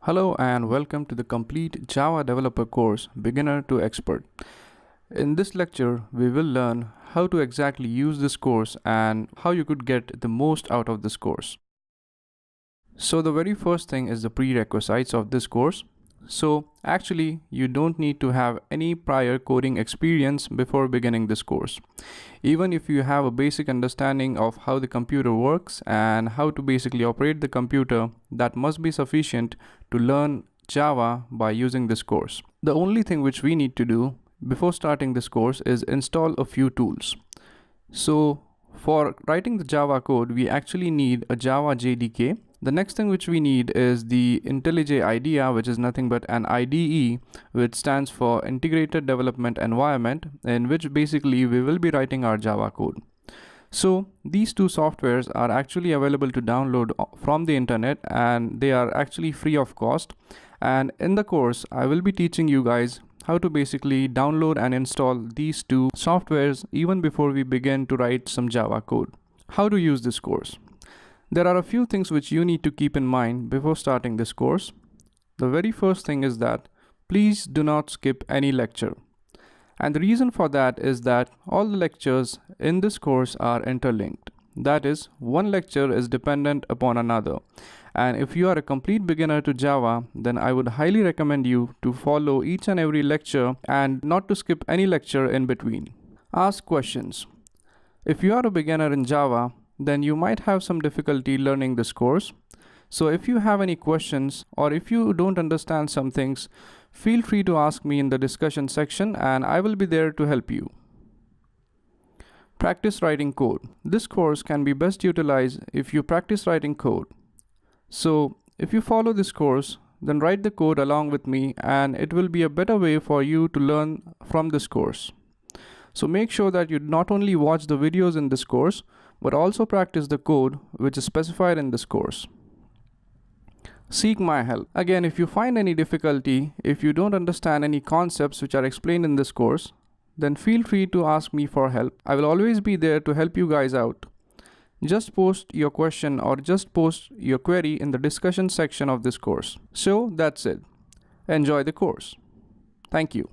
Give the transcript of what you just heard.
Hello and welcome to the complete Java developer course, Beginner to Expert. In this lecture, we will learn how to exactly use this course and how you could get the most out of this course. So the very first thing is the prerequisites of this course. So actually, you don't need to have any prior coding experience before beginning this course. Even if you have a basic understanding of how the computer works and how to basically operate the computer, that must be sufficient to learn Java by using this course. The only thing which we need to do before starting this course is install a few tools. So for writing the Java code, we actually need a Java JDK. The next thing which we need is the IntelliJ IDEA, which is nothing but an IDE, which stands for Integrated Development Environment, in which basically we will be writing our Java code. So these two softwares are actually available to download from the internet, and they are actually free of cost. And in the course, I will be teaching you guys how to basically download and install these two softwares even before we begin to write some Java code. How to use this course? There are a few things which you need to keep in mind before starting this course. The very first thing is that please do not skip any lecture. And the reason for that is that all the lectures in this course are interlinked. That is, one lecture is dependent upon another. And if you are a complete beginner to Java, then I would highly recommend you to follow each and every lecture and not to skip any lecture in between. Ask questions. If you are a beginner in Java, then you might have some difficulty learning this course. So if you have any questions or if you don't understand some things, feel free to ask me in the discussion section and I will be there to help you. Practice writing code. This course can be best utilized if you practice writing code. So if you follow this course, then write the code along with me and it will be a better way for you to learn from this course. So make sure that you not only watch the videos in this course, but also practice the code which is specified in this course. Seek my help. Again, if you find any difficulty, if you don't understand any concepts which are explained in this course, then feel free to ask me for help. I will always be there to help you guys out. Just post your question or just post your query in the discussion section of this course. So that's it. Enjoy the course. Thank you.